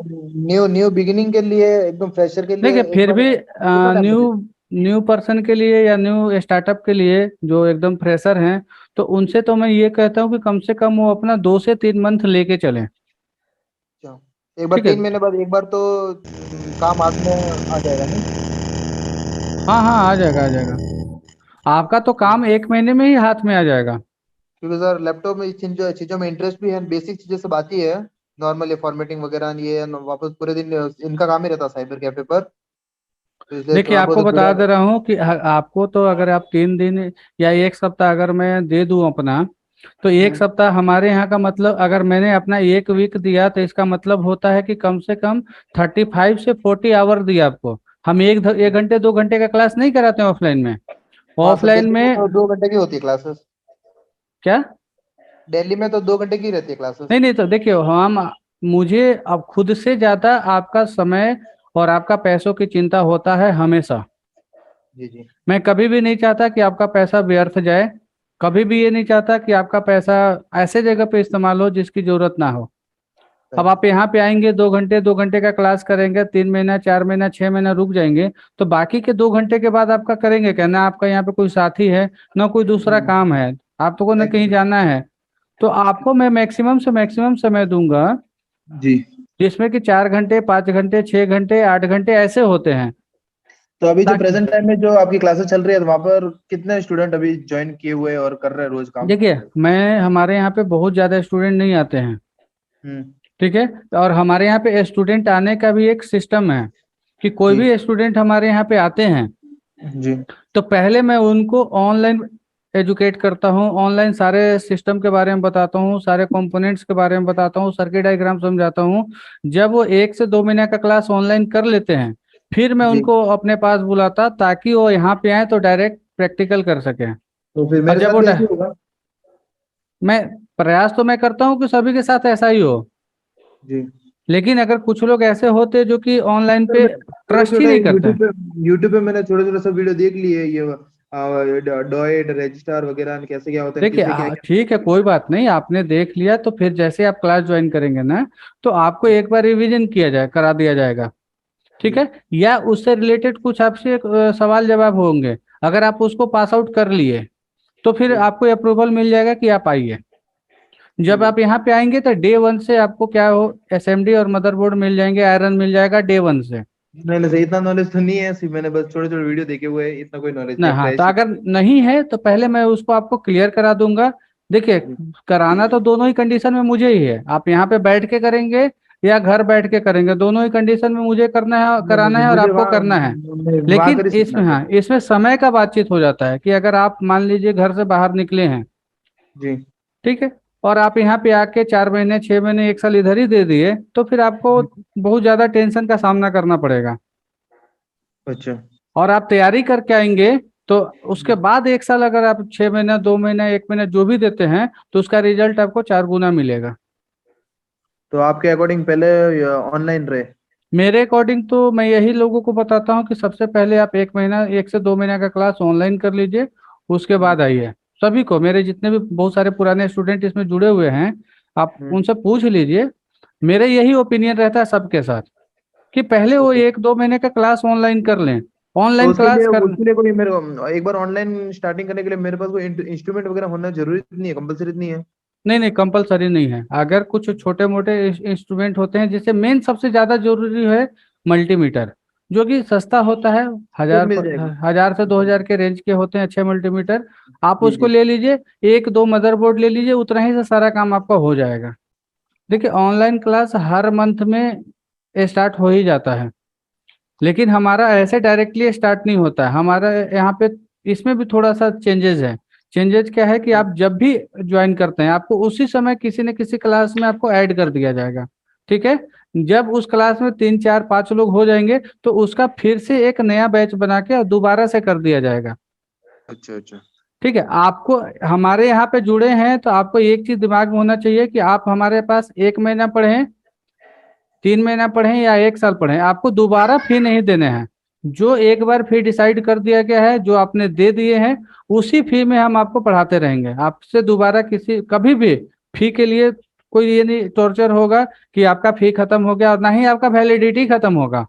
न्यू न्यू बिगिनिंग के लिए, एकदम फ्रेशर के लिए देखिए एक फिर बार भी कितना time न्यू लगेगा? न्यू पर्सन के लिए या न्यू स्टार्टअप के लिए जो एकदम फ्रेशर हैं, तो उनसे तो मैं ये कहता हूँ कि कम से कम वो अपना 2 से 3 मंथ लेके चलें। अच्छा, एक बार ठीक है। 3 महीने बाद एक बार तो काम हाथ में आ जाएगा नहीं? हाँ हाँ आ जाएगा, आ जाएगा। आपका तो काम 1 महीने में ही हाथ में आ जाएगा। क्योंकि सर लैपटॉप में इन चीजों में इंटरेस्ट भी है, बेसिक चीजें सब आती है, नॉर्मल फॉर्मेटिंग वगैरह, ये वापस पूरे दिन इनका काम ही रहता है साइबर कैफे पर, तो इसलिए देखिए थोड़ा आपको बहुत बता जुड़ा। दे रहा हूँ कि आपको तो अगर आप 3 दिन या 1 सप्ताह अगर मैं दे दूं अपना, तो 1 सप्ताह हमारे यहाँ का मतलब, अगर मैंने अपना 1 वीक दिया तो इसका मतलब होता है कि कम से कम 35 से 40 आवर दिया आपको। हम 1 घंटे 2 घंटे का क्लास नहीं कराते हैं ऑफलाइन में। हाँ सर, ऑफलाइन दिल्ली में में तो 2 घंटे की होती है क्लासेस। क्या? दिल्ली में तो 2 घंटे की रहती है क्लासेस। नहीं नहीं, तो देखिए हम, मुझे अब खुद से ज्यादा आपका समय और आपका पैसों की चिंता होता है हमेशा। जी जी। मैं कभी भी नहीं चाहता कि आपका पैसा व्यर्थ जाए, कभी भी ये नहीं चाहता कि आपका पैसा ऐसे जगह पे इस्तेमाल हो जिसकी जरूरत ना हो। अब आप यहाँ पे आएंगे 2 घंटे 2 घंटे का क्लास करेंगे, 3 महीना 4 महीना 6 महीना रुक जाएंगे, तो बाकी के 2 घंटे के बाद आपका करेंगे क्या? ना आपका यहाँ पे कोई साथी है, ना कोई दूसरा काम है, आपको ना कहीं जाना है। तो आपको मैं मैक्सिमम से मैक्सिमम समय दूंगा, जी। जिसमें कि 4 घंटे 5 घंटे 6 घंटे 8 घंटे ऐसे होते हैं। तो अभी जो ताकि प्रेजेंट टाइम में जो आपकी क्लासेस चल रही है, तो वहाँ पर कितने स्टूडेंट अभी ज्वाइन किए हुए हैं और कर रहे हैं रोज काम? देखिए मैं, हमारे यहाँ पे बहुत ज़्यादा स्टूडेंट नहीं आते हैं, हम्म। ठीक है। और हमारे यहाँ पे स्टूडेंट आने का भी एक सिस्टम है कि कोई जी भी स्टूडेंट हमारे यहाँ पे आते हैं जी। तो पहले मैं उनको ऑनलाइन एजुकेट करता हूँ, ऑनलाइन सारे सिस्टम के बारे में बताता हूँ, सारे कंपोनेंट्स के बारे में बताता हूँ, सर्किट डायग्राम समझाता हूँ। जब वो 1 से 2 महीने का क्लास ऑनलाइन कर लेते हैं, फिर मैं जी। उनको अपने पास बुलाता ताकि वो यहाँ पे आए तो डायरेक्ट प्रैक्टिकल कर सकें। तो फिर और मेरे जब साथ वो भी ऐसे ही होगा? मैं प्रयास तो मैं करता हूँ कि सभी के साथ ऐसा ही हो, जी लेकिन अगर कुछ लोग ऐसे होते हैं जो कि ऑनलाइन सर, पे मैं छोटे ट्रस्ट ही छोटे नहीं करते हैं। यूट्यूब पे मैंने छोटे छोटे सब वीडियो देख लिए, ये डॉयट रजिस्टर वगैरह कैसे क्या होता है, देखिए किसे क्या क्या। ठीक है, कोई बात नहीं, आपने देख लिया तो फिर जैसे आप क्लास ज्वाइन करेंगे ना, तो आपको एक बार रिवीजन किया जाए, करा दिया जाएगा, ठीक जी है। या उससे रिलेटेड कुछ आपसे सवाल जवाब होंगे, अगर आप उसको पास आउट कर लिए तो फिर जी। आपको अप्रूवल मिल जाएगा कि आप आइए। जब ठीक है। आप यहाँ पे आएंगे तो डे 1 से आपको क्या हो, एसएमडी और मदरबोर्ड मिल जाएंगे, आयरन मिल जाएगा डे 1 से। नहीं नहीं सर, इतना नॉलेज तो नहीं है, सिर्फ मैंने बस छोटे छोटे वीडियो देखे हुए हैं, इतना कोई नॉलेज ना नहीं है, हाँ, तो फ्रेश ही। अगर नहीं है तो पहले मैं उसको आपको क्लियर करा दूंगा। देखिए जी कराना तो दोनों ही कंडीशन में मुझे ही है, आप यहाँ पे बैठ के करेंगे या घर बैठ के करेंगे, दोनों ही कंडीशन में मुझे करना है, नहीं कराना नहीं, है और मुझे आपको वहाँ करना है। वहाँ लेकिन कर ही सीखना इसमें, है हाँ, सर। इसमें समय का बातचीत हो जाता है कि अगर आप मान लीजिए घर से बाहर निकले हैं, जी। ठीक है, और आप यहाँ पे आके 4 महीने 6 महीने 1 साल इधर ही दे दिए, तो फिर आपको बहुत ज्यादा टेंशन का सामना करना पड़ेगा। अच्छा। और आप तैयारी करके आएंगे तो उसके बाद 1 साल अगर आप 6 महीना 2 महीना 1 महीना जो भी देते हैं तो उसका रिजल्ट आपको 4 गुना मिलेगा। तो आपके अकॉर्डिंग पहले ऑनलाइन रहे? मेरे अकॉर्डिंग तो मैं यही लोगों को बताता हूँ कि सबसे पहले आप 1 महीना 1 से 2 महीना का क्लास ऑनलाइन कर लीजिए, उसके बाद आइए। सभी को, मेरे जितने भी बहुत सारे पुराने स्टूडेंट इसमें जुड़े हुए हैं, आप उनसे पूछ लीजिए। मेरा यही ओपिनियन रहता है सबके साथ कि पहले वो तो 1 2 महीने का क्लास ऑनलाइन कर लें। तो ऑनलाइन उसके लिए क्लास कर, उसके लिए कोई मेरे को एक बार ऑनलाइन स्टार्टिंग करने के लिए मेरे पास कोई इंस्ट्रूमेंट वगैरह होना जरूरी नहीं है, कंपलसरी नहीं है? नहीं नहीं कंपलसरी नहीं है। अगर कुछ छोटे मोटे इंस्ट्रूमेंट होते हैं, जैसे मेन सबसे ज्यादा जरूरी है मल्टीमीटर, जो कि सस्ता होता है, सब हजार मिल जाएगा। 1000 से 2000 के रेंज के होते हैं अच्छे मल्टीमीटर। आप जी उसको जी। ले लीजिए, 1 2 मदरबोर्ड ले लीजिए, उतना ही से सारा काम आपका हो जाएगा। देखिए ऑनलाइन क्लास हर मंथ में स्टार्ट हो ही जाता है, लेकिन हमारा ऐसे डायरेक्टली स्टार्ट नहीं होता है, हमारा यहाँ पे इसमें भी थोड़ा सा चेंजेस है चेंजेस क्या है कि आप जब भी ज्वाइन करते हैं आपको उसी समय किसी न किसी क्लास में आपको ऐड कर दिया जाएगा, ठीक है। जब उस क्लास में 3 4 5 लोग हो जाएंगे तो उसका फिर से एक नया बैच बना के और दोबारा से कर दिया जाएगा। अच्छा अच्छा। ठीक है, आपको हमारे यहाँ पे जुड़े हैं तो आपको एक चीज दिमाग में होना चाहिए कि आप हमारे पास 1 महीना पढ़े, 3 महीना पढ़े या 1 साल पढ़े, आपको दोबारा फी नहीं देने हैं। जो एक बार फी डिसाइड कर दिया गया है, जो आपने दे दिए हैं, उसी फी में हम आपको पढ़ाते रहेंगे। आपसे दोबारा किसी कभी भी फी के लिए कोई ये नहीं टॉर्चर होगा कि आपका फी खत्म हो गया, और ना ही आपका वैलिडिटी खत्म होगा।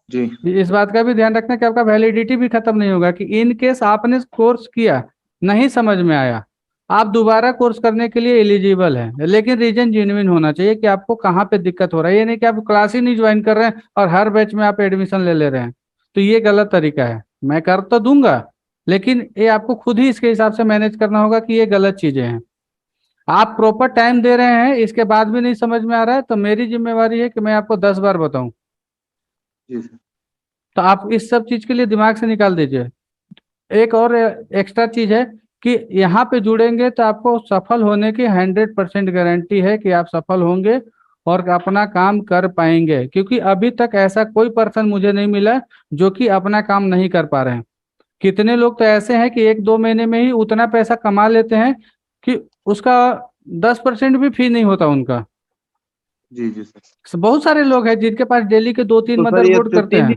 जी इस बात का भी ध्यान रखना कि आपका वैलिडिटी भी खत्म नहीं होगा कि इन केस आपने कोर्स किया नहीं समझ में आया, आप दोबारा कोर्स करने के लिए एलिजिबल हैं, लेकिन रीजन जेन्युइन होना चाहिए कि आपको कहाँ पे दिक्कत हो रहा है। ये नहीं कि आप क्लास ही नहीं ज्वाइन कर रहे हैं और हर बैच में आप एडमिशन ले रहे हैं, तो ये गलत तरीका है। मैं कर तो दूंगा, लेकिन ये आपको खुद ही इसके हिसाब से मैनेज करना होगा कि ये गलत चीजें हैं। आप प्रॉपर टाइम दे रहे हैं, इसके बाद भी नहीं समझ में आ रहा है, तो मेरी जिम्मेवारी है कि मैं आपको 10 बार बताऊं। जी सर। तो आप इस सब चीज के लिए दिमाग से निकाल दीजिए। एक और एक्स्ट्रा चीज है कि यहाँ पे जुड़ेंगे तो आपको सफल होने की 100% गारंटी है कि आप सफल होंगे और अपना काम कर पाएंगे, क्योंकि अभी तक ऐसा कोई पर्सन मुझे नहीं मिला जो कि अपना काम नहीं कर पा रहे हैं। कितने लोग तो ऐसे हैं कि 1 2 महीने में ही उतना पैसा कमा लेते हैं कि उसका 10% भी फी नहीं होता उनका। जी जी सर। बहुत सारे लोग हैं जिनके पास डेली के 2 3 तो सर ये मदरबोर्ड करते हैं।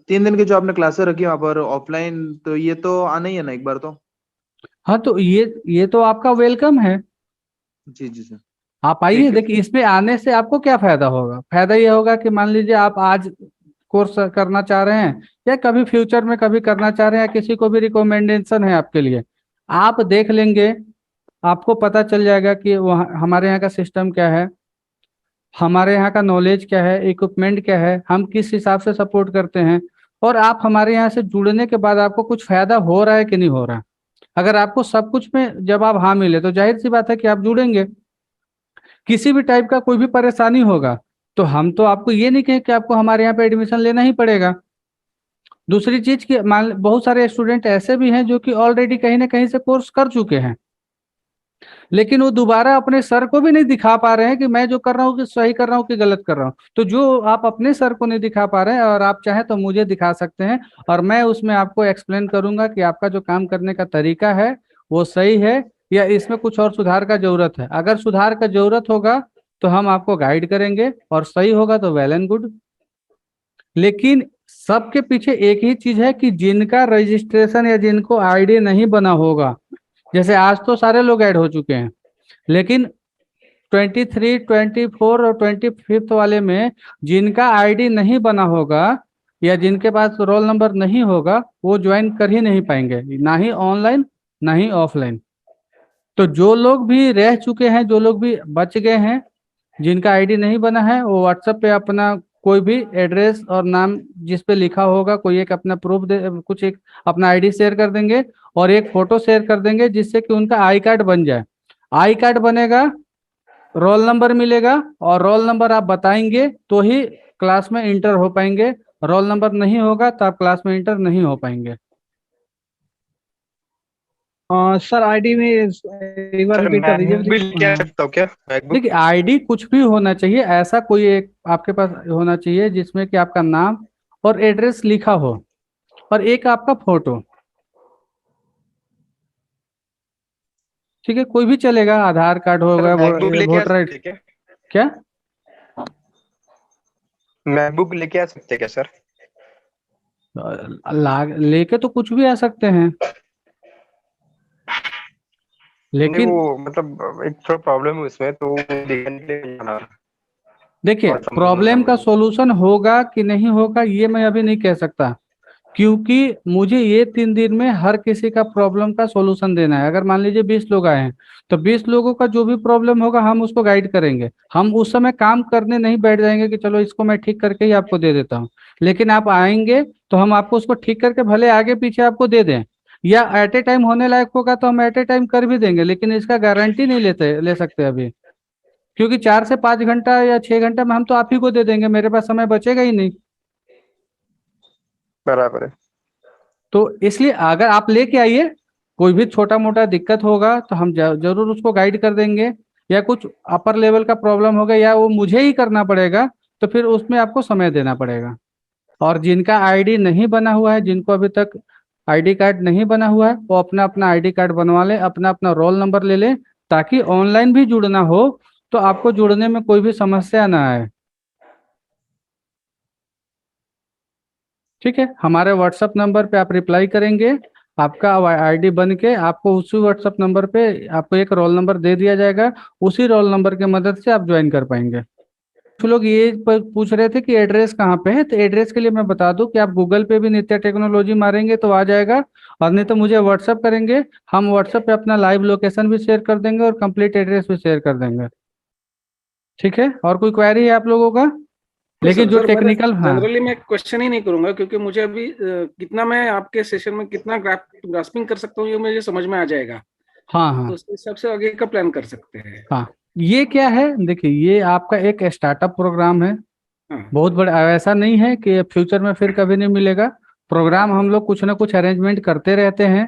3 दिन की जो आपने क्लासेस रखी वहाँ पर ऑफलाइन, तो ये तो आना ही है ना एक बार तो। हाँ, तो ये तो आपका वेलकम है, जी जी सर। आप आइए। ठीक है। देखिए, इसमें आने से आपको क्या फायदा होगा? फायदा ये होगा कि मान लीजिए आप आज कोर्स करना चाह रहे हैं या कभी फ्यूचर में कभी करना चाह रहे हैं, या किसी को भी रिकमेंडेशन है आपके लिए, आप देख लेंगे, आपको पता चल जाएगा कि वहाँ हमारे यहाँ का सिस्टम क्या है, हमारे यहाँ का नॉलेज क्या है, इक्विपमेंट क्या है, हम किस हिसाब से सपोर्ट करते हैं, और आप हमारे यहाँ से जुड़ने के बाद आपको कुछ फायदा हो रहा है कि नहीं हो रहा है। अगर आपको सब कुछ में जब आप हाँ मिले तो जाहिर सी बात है कि आप जुड़ेंगे। किसी भी टाइप का कोई भी परेशानी होगा तो हम तो आपको ये नहीं कहें कि आपको हमारे यहाँ पे एडमिशन लेना ही पड़ेगा। दूसरी चीज की बहुत सारे स्टूडेंट ऐसे भी हैं जो कि ऑलरेडी कहीं ना कहीं से कोर्स कर चुके हैं, लेकिन वो दोबारा अपने सर को भी नहीं दिखा पा रहे हैं कि मैं जो कर रहा हूँ कि सही कर रहा हूँ कि गलत कर रहा हूँ। तो जो आप अपने सर को नहीं दिखा पा रहे हैं और आप चाहें तो मुझे दिखा सकते हैं, और मैं उसमें आपको एक्सप्लेन करूंगा कि आपका जो काम करने का तरीका है वो सही है या इसमें कुछ और सुधार का जरूरत है। अगर सुधार का जरूरत होगा तो हम आपको गाइड करेंगे, और सही होगा तो वेल एंड गुड। लेकिन सबके पीछे एक ही चीज है कि जिनका रजिस्ट्रेशन या जिनको आईडी नहीं बना होगा, जैसे आज तो सारे लोग ऐड हो चुके हैं, लेकिन 23 24 और 25 वाले में जिनका आईडी नहीं बना होगा या जिनके पास रोल नंबर नहीं होगा वो ज्वाइन कर ही नहीं पाएंगे, ना ही ऑनलाइन ना ही ऑफलाइन। तो जो लोग भी रह चुके हैं, जो लोग भी बच गए हैं, जिनका आईडी नहीं बना है, वो व्हाट्सएप पे अपना कोई भी एड्रेस और नाम जिस पे लिखा होगा कोई एक अपना प्रूफ दे, कुछ एक अपना आईडी शेयर कर देंगे और एक फोटो शेयर कर देंगे, जिससे कि उनका आई कार्ड बन जाए। आई कार्ड बनेगा, रोल नंबर मिलेगा, और रोल नंबर आप बताएंगे तो ही क्लास में इंटर हो पाएंगे। रोल नंबर नहीं होगा तो आप क्लास में इंटर नहीं हो पाएंगे। सर आईडी में एक बार रिपीट कर दीजिए बिल क्या सकता हूँ क्या MacBook? देखिए, आईडी कुछ भी होना चाहिए, ऐसा कोई एक आपके पास होना चाहिए जिसमें कि आपका नाम और एड्रेस लिखा हो और एक आपका फोटो। ठीक है, कोई भी चलेगा, आधार कार्ड होगा, MacBook लेके आ वोटर आईडी। सकते हैं क्या MacBook लेके आ सकते हैं क्या सर? लेके तो कुछ भी आ सकते हैं, नहीं, लेकिन वो मतलब एक थोड़ा प्रॉब्लम है उसमें, तो देखने के लिए जाना था। देखिए, और समझना प्रॉब्लम का समझना। सॉल्यूशन होगा कि नहीं होगा ये मैं अभी नहीं कह सकता, क्योंकि मुझे ये 3 दिन में हर किसी का प्रॉब्लम का सॉल्यूशन देना है। अगर मान लीजिए 20 लोग आए हैं तो 20 लोगों का जो भी प्रॉब्लम होगा हम उसको गाइड करेंगे। हम उस समय काम करने नहीं बैठ जाएंगे कि चलो इसको मैं ठीक करके ही आपको दे देता हूँ, लेकिन आप आएंगे तो हम आपको उसको ठीक करके भले आगे पीछे आपको दे दें, या एट ए टाइम होने लायक होगा तो हम एट ए टाइम कर भी देंगे, लेकिन इसका गारंटी नहीं ले सकते अभी, क्योंकि 4 से 5 घंटा या 6 घंटा में हम तो आप ही को दे देंगे, मेरे पास समय बचेगा ही नहीं। बराबर है। तो इसलिए अगर आप लेके आइए, कोई भी छोटा मोटा दिक्कत होगा तो हम जरूर उसको गाइड कर देंगे, या कुछ अपर लेवल का प्रॉब्लम होगा या वो मुझे ही करना पड़ेगा तो फिर उसमें आपको समय देना पड़ेगा। और जिनका आईडी नहीं बना हुआ है, जिनको अभी तक आईडी कार्ड नहीं बना हुआ है, वो अपना अपना आईडी कार्ड बनवा ले, अपना अपना रोल नंबर ले ले, ताकि ऑनलाइन भी जुड़ना हो तो आपको जुड़ने में कोई भी समस्या ना आए। ठीक है, हमारे व्हाट्सएप नंबर पे आप रिप्लाई करेंगे, आपका आईडी बन के आपको उसी व्हाट्सएप नंबर पे आपको एक रोल नंबर दे दिया जाएगा, उसी रोल नंबर की मदद से आप ज्वाइन कर पाएंगे। कुछ लोग ये पूछ रहे थे कि एड्रेस कहाँ पे है, तो एड्रेस के लिए मैं बता दूं कि आप गूगल पे भी नित्या टेक्नोलॉजी मारेंगे तो आ जाएगा, और नहीं तो मुझे व्हाट्सएप करेंगे, हम व्हाट्सएप पे अपना लाइव लोकेशन भी शेयर कर देंगे और कंप्लीट एड्रेस भी शेयर कर देंगे। ठीक है, और कोई क्वेरी है आप लोगों का? लेकिन जो टेक्निकल, हाँ जनरली मैं क्वेश्चन ही नहीं करूंगा, क्योंकि मुझे अभी कितना मैं आपके सेशन में कितना ग्रास्पिंग कर सकता हूँ ये मुझे समझ में आ जाएगा। हाँ हाँ तो उस हिसाब से आगे का प्लान कर सकते हैं। हाँ, ये क्या है, देखिए ये आपका एक स्टार्टअप प्रोग्राम है, हाँ। बहुत बड़ा, ऐसा नहीं है कि फ्यूचर में फिर कभी नहीं मिलेगा। प्रोग्राम हम लोग कुछ ना कुछ अरेंजमेंट करते रहते हैं,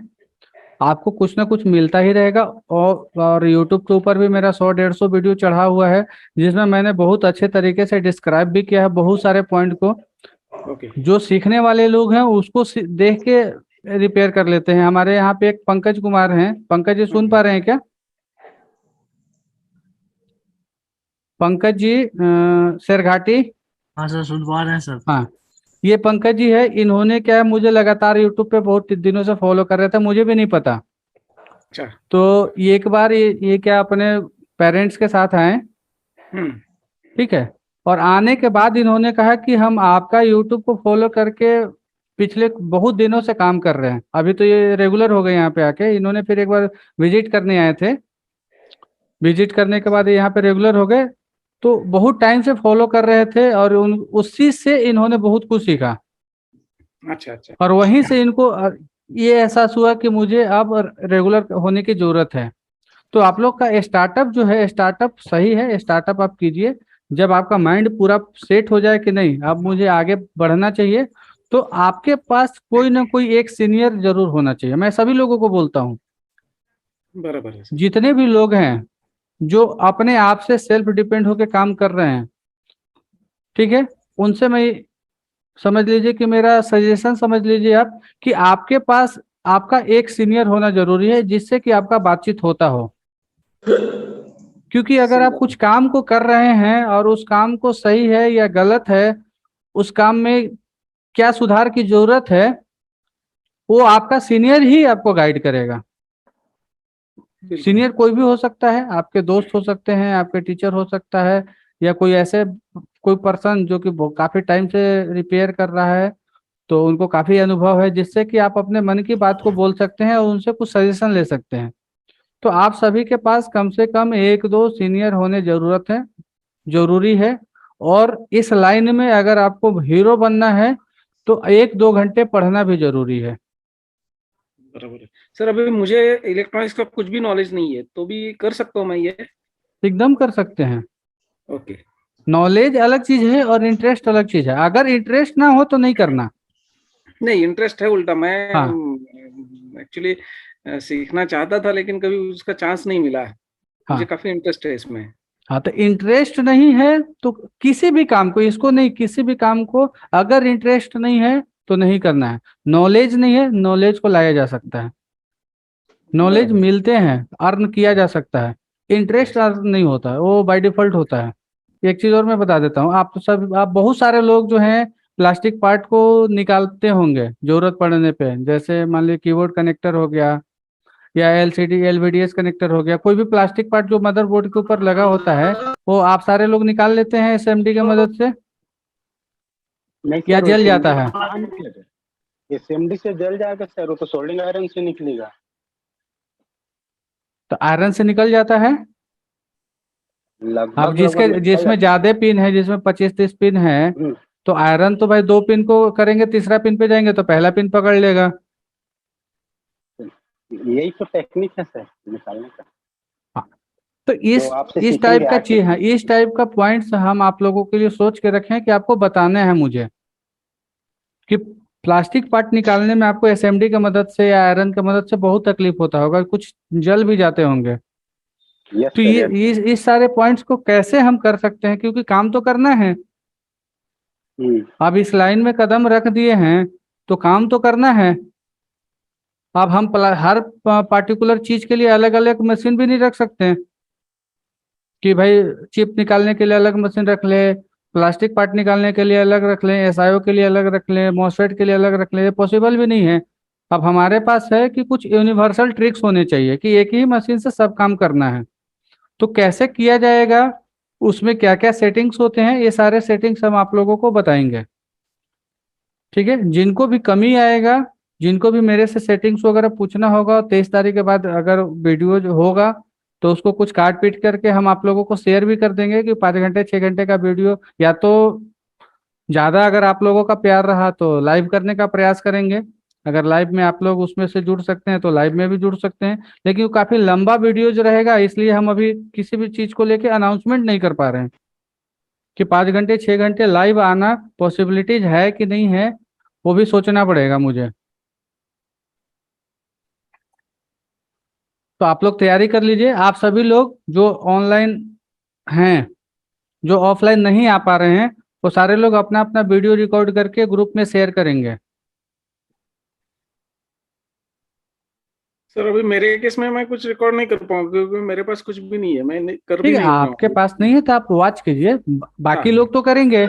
आपको कुछ ना कुछ मिलता ही रहेगा। और यूट्यूब के ऊपर भी मेरा 100-150 वीडियो चढ़ा हुआ है, जिसमें मैंने बहुत अच्छे तरीके से डिस्क्राइब भी किया है बहुत सारे पॉइंट को। ओके। जो सीखने वाले लोग हैं उसको देख के रिपेयर कर लेते हैं। हमारे यहाँ पे एक पंकज कुमार हैं, पंकज जी सुन पा रहे हैं क्या? पंकज जी शेरघाटी। हाँ सर, सुन पा रहे हैं सर। हाँ, ये पंकज जी है, इन्होंने क्या है मुझे लगातार यूट्यूब पे बहुत दिनों से फॉलो कर रहे थे, मुझे भी नहीं पता। अच्छा। तो ये एक बार ये क्या अपने पेरेंट्स के साथ आए, ठीक है, और आने के बाद इन्होंने कहा कि हम आपका यूट्यूब को फॉलो करके पिछले बहुत दिनों से काम कर रहे हैं। अभी तो ये रेगुलर हो गए यहाँ पे आके, इन्होंने फिर एक बार विजिट करने आए थे, विजिट करने के बाद यहाँ पे रेगुलर हो गए, तो बहुत टाइम से फॉलो कर रहे थे और उसी से इन्होंने बहुत कुछ सीखा। अच्छा अच्छा। और वहीं से इनको ये एहसास हुआ कि मुझे अब रेगुलर होने की जरूरत है। तो आप लोग का स्टार्टअप जो है, स्टार्टअप सही है, स्टार्टअप आप कीजिए। जब आपका माइंड पूरा सेट हो जाए कि नहीं अब मुझे आगे बढ़ना चाहिए, तो आपके पास कोई ना कोई एक सीनियर जरूर होना चाहिए। मैं सभी लोगों को बोलता हूँ, बराबर है। जितने भी लोग हैं जो अपने आप से सेल्फ डिपेंड होकर काम कर रहे हैं, ठीक है, उनसे मैं समझ लीजिए कि मेरा सजेशन समझ लीजिए आप कि आपके पास आपका एक सीनियर होना जरूरी है, जिससे कि आपका बातचीत होता हो। क्योंकि अगर आप कुछ काम को कर रहे हैं और उस काम को सही है या गलत है, उस काम में क्या सुधार की जरूरत है, वो आपका सीनियर ही आपको गाइड करेगा। सीनियर कोई भी हो सकता है, आपके दोस्त हो सकते हैं, आपके टीचर हो सकता है, या कोई ऐसे कोई पर्सन जो कि काफी टाइम से रिपेयर कर रहा है, तो उनको काफी अनुभव है, जिससे कि आप अपने मन की बात को बोल सकते हैं और उनसे कुछ सजेशन ले सकते हैं। तो आप सभी के पास कम से कम 1-2 सीनियर होने जरूरी है। और इस लाइन में अगर आपको हीरो बनना है तो 1-2 घंटे पढ़ना भी जरूरी है। बराबर है सर। अभी मुझे इलेक्ट्रॉनिक्स का कुछ भी नॉलेज नहीं है, तो भी कर सकता हूँ मैं ये? एकदम कर सकते हैं। ओके। नॉलेज अलग चीज है और इंटरेस्ट अलग चीज है। अगर इंटरेस्ट ना हो तो नहीं करना। नहीं, इंटरेस्ट है, उल्टा मैं हाँ। एक्चुअली सीखना चाहता था, लेकिन कभी उसका चांस नहीं मिला। हाँ। मुझे काफी इंटरेस्ट है इसमें। हाँ, तो इंटरेस्ट नहीं है तो किसी भी काम को, इसको नहीं, किसी भी काम को अगर इंटरेस्ट नहीं है तो नहीं करना है। नॉलेज नहीं है, नॉलेज को लाया जा सकता है, नॉलेज मिलते हैं, अर्न किया जा सकता है। इंटरेस्ट अर्न नहीं होता है, वो बाय डिफॉल्ट होता है। एक चीज और मैं बता देता हूँ, आप बहुत सारे लोग जो हैं प्लास्टिक पार्ट को निकालते होंगे जरूरत पड़ने पे, जैसे मान लीजिए कीबोर्ड कनेक्टर हो गया या एलसीडी एलवीडीएस कनेक्टर हो गया, कोई भी प्लास्टिक पार्ट जो मदरबोर्ड के ऊपर लगा होता है, वो आप सारे लोग निकाल लेते हैं एसएमडी की मदद से, या जल जाता है? एसएमडी से जल जाएगा सर, वो तो सोल्डिंग आयरन से निकलेगा। तो आयरन से निकल जाता है। अब जिसमें ज्यादा पिन है, जिसमें 25-30 पिन है, तो आयरन तो भाई 2 पिन को करेंगे, तीसरा पिन पे जाएंगे तो पहला पिन पकड़ लेगा। यही तो टेक्निक है सर निकालने का। तो इस टाइप का चीज है, इस टाइप का पॉइंट्स हम आप लोगों के लिए सोच के रखें कि आपको बताने हैं मुझे कि प्लास्टिक पार्ट निकालने में आपको एसएमडी की मदद से या आयरन की मदद से बहुत तकलीफ होता होगा, कुछ जल भी जाते होंगे। यस तो सर, ये यस। इस सारे पॉइंट्स को कैसे हम कर सकते हैं, क्योंकि काम तो करना है। अब इस लाइन में कदम रख दिए हैं तो काम तो करना है। अब हम हर पार्टिकुलर चीज के लिए अलग अलग मशीन भी नहीं रख सकते हैं कि भाई चिप निकालने के लिए अलग मशीन रख ले, प्लास्टिक पार्ट निकालने के लिए अलग रख लें, एसआईओ के लिए अलग रख लें, मॉसफेट के लिए अलग रख लें, ये पॉसिबल भी नहीं है। अब हमारे पास है कि कुछ यूनिवर्सल ट्रिक्स होने चाहिए कि एक ही मशीन से सब काम करना है। तो कैसे किया जाएगा, उसमें क्या क्या सेटिंग्स होते हैं, ये सारे सेटिंग्स हम आप लोगों को बताएंगे। ठीक है, जिनको भी कमी आएगा, जिनको भी मेरे से सेटिंग्स वगैरह पूछना होगा, 23 तारीख के बाद अगर वीडियो जो होगा तो उसको कुछ काट पीट करके हम आप लोगों को शेयर भी कर देंगे कि 5 घंटे 6 घंटे का वीडियो, या तो ज़्यादा अगर आप लोगों का प्यार रहा तो लाइव करने का प्रयास करेंगे। अगर लाइव में आप लोग उसमें से जुड़ सकते हैं तो लाइव में भी जुड़ सकते हैं, लेकिन वो काफ़ी लंबा वीडियो जो रहेगा, इसलिए हम अभी किसी भी चीज़ को लेके अनाउंसमेंट नहीं कर पा रहे हैं कि 5 घंटे 6 घंटे लाइव आना पॉसिबिलिटीज है कि नहीं है, वो भी सोचना पड़ेगा मुझे। तो आप लोग तैयारी कर लीजिए। आप सभी लोग जो ऑनलाइन हैं, जो ऑफलाइन नहीं आ पा रहे हैं, वो सारे लोग अपना अपना वीडियो रिकॉर्ड करके ग्रुप में शेयर करेंगे। सर अभी मेरे केस में मैं कुछ रिकॉर्ड नहीं कर पाऊंगा क्योंकि मेरे पास कुछ भी नहीं है, मैं कर भी ठीक है, नहीं आपके पाऊंगा। पास नहीं है तो आप वॉच कीजिए, बाकी हाँ लोग तो करेंगे।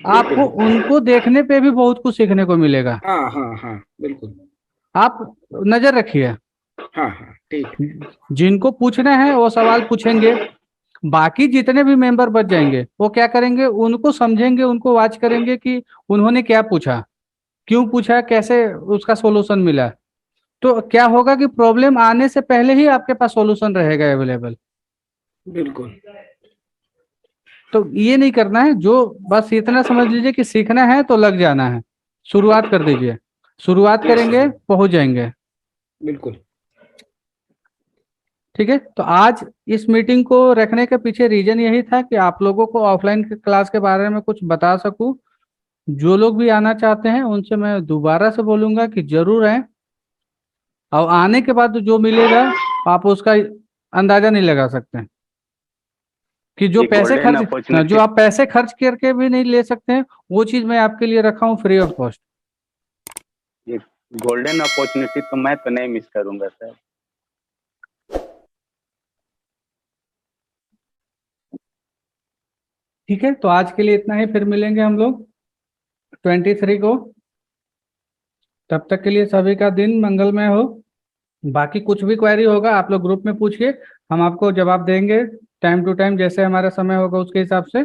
आपको उनको देखने पे भी बहुत कुछ सीखने को मिलेगा। हाँ हाँ हाँ बिल्कुल। आप नजर रखिए, हाँ हाँ ठीक है। जिनको पूछना है वो सवाल पूछेंगे, बाकी जितने भी मेंबर बच जाएंगे वो क्या करेंगे, उनको समझेंगे, उनको वॉच करेंगे कि उन्होंने क्या पूछा, क्यों पूछा, कैसे उसका सॉल्यूशन मिला। तो क्या होगा कि प्रॉब्लम आने से पहले ही आपके पास सॉल्यूशन रहेगा अवेलेबल। बिल्कुल। तो ये नहीं करना है, जो बस इतना समझ लीजिए कि सीखना है तो लग जाना है, शुरुआत कर दीजिए, शुरुआत करेंगे पहुंच जाएंगे। बिल्कुल। ठीक है, तो आज इस मीटिंग को रखने के पीछे रीजन यही था कि आप लोगों को ऑफलाइन क्लास के बारे में कुछ बता सकूं। जो लोग भी आना चाहते हैं उनसे मैं दोबारा से बोलूंगा कि जरूर आए, और आने के बाद जो मिलेगा आप उसका अंदाजा नहीं लगा सकते कि जो ये पैसे golden खर्च, opportunity। जो आप पैसे खर्च करके भी नहीं ले सकते हैं, वो चीज मैं आपके लिए रखा हूँ फ्री ऑफ कॉस्ट। ये गोल्डन अपॉर्चुनिटी तो मैं तो नहीं मिस करूंगा सर। ठीक है, तो आज के लिए इतना ही, फिर मिलेंगे हम लोग 23 को। तब तक के लिए सभी का दिन मंगलमय हो। बाकी कुछ भी क्वेरी होगा आप लोग ग्रुप में पूछिए, हम आपको जवाब देंगे टाइम टू टाइम, जैसे हमारा समय होगा उसके हिसाब से।